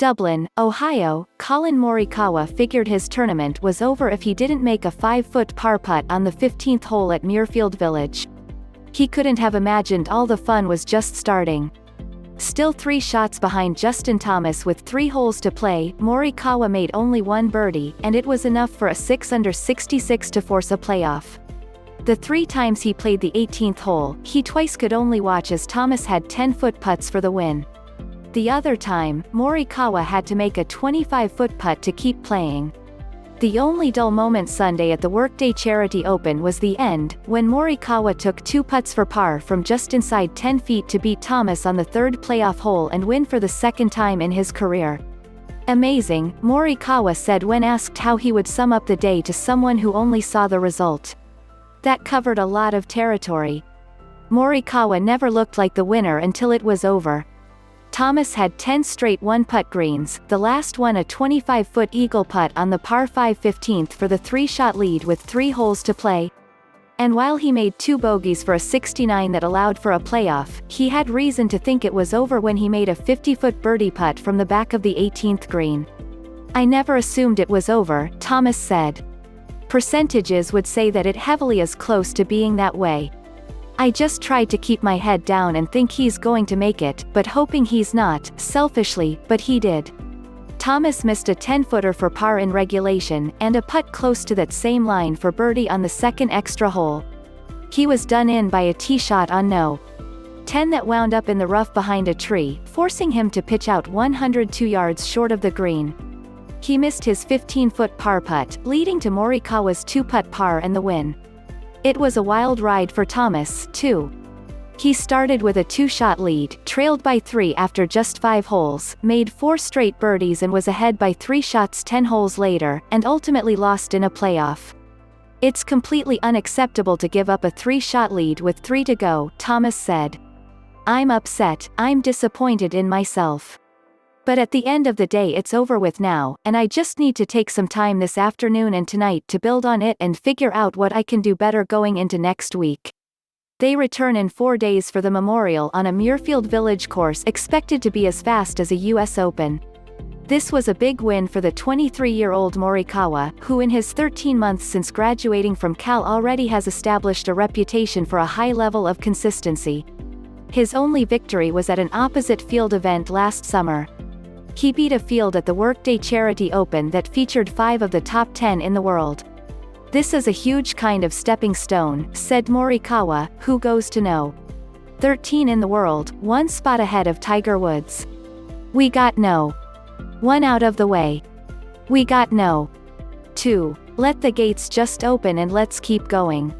Dublin, Ohio, Collin Morikawa figured his tournament was over if he didn't make a 5-foot par putt on the 15th hole at Muirfield Village. He couldn't have imagined all the fun was just starting. Still 3 shots behind Justin Thomas with 3 holes to play, Morikawa made only 1 birdie, and it was enough for a 6 under 66 to force a playoff. The 3 times he played the 18th hole, he twice could only watch as Thomas had 10-foot putts for the win. The other time, Morikawa had to make a 25-foot putt to keep playing. The only dull moment Sunday at the Workday Charity Open was the end, when Morikawa took 2 putts for par from just inside 10 feet to beat Thomas on the 3rd playoff hole and win for the 2nd time in his career. Amazing, Morikawa said when asked how he would sum up the day to someone who only saw the result. That covered a lot of territory. Morikawa never looked like the winner until it was over. Thomas had 10 straight 1-putt greens, the last one a 25-foot eagle putt on the par 5 15th for the 3-shot lead with 3 holes to play. And while he made 2 bogeys for a 69 that allowed for a playoff, he had reason to think it was over when he made a 50-foot birdie putt from the back of the 18th green. "I never assumed it was over," Thomas said. "Percentages would say that it heavily is close to being that way. I just tried to keep my head down and think he's going to make it, but hoping he's not, selfishly, but he did." Thomas missed a 10-footer for par in regulation, and a putt close to that same line for birdie on the 2nd extra hole. He was done in by a tee shot on no. 10 that wound up in the rough behind a tree, forcing him to pitch out 102 yards short of the green. He missed his 15-foot par putt, leading to Morikawa's 2-putt par and the win. It was a wild ride for Thomas, too. He started with a 2-shot lead, trailed by 3 after just 5 holes, made 4 straight birdies and was ahead by 3 shots 10 holes later, and ultimately lost in a playoff. "It's completely unacceptable to give up a 3-shot lead with 3 to go," Thomas said. "I'm upset, I'm disappointed in myself. But at the end of the day it's over with now, and I just need to take some time this afternoon and tonight to build on it and figure out what I can do better going into next week." They return in 4 days for the Memorial on a Muirfield Village course expected to be as fast as a US Open. This was a big win for the 23-year-old Morikawa, who in his 13 months since graduating from Cal already has established a reputation for a high level of consistency. His only victory was at an opposite field event last summer. He beat a field at the Workday Charity Open that featured 5 of the top 10 in the world. "This is a huge kind of stepping stone," said Morikawa, who goes to no. 13 in the world, 1 spot ahead of Tiger Woods. "We got no. 1 out of the way. We got no. 2. Let the gates just open and let's keep going."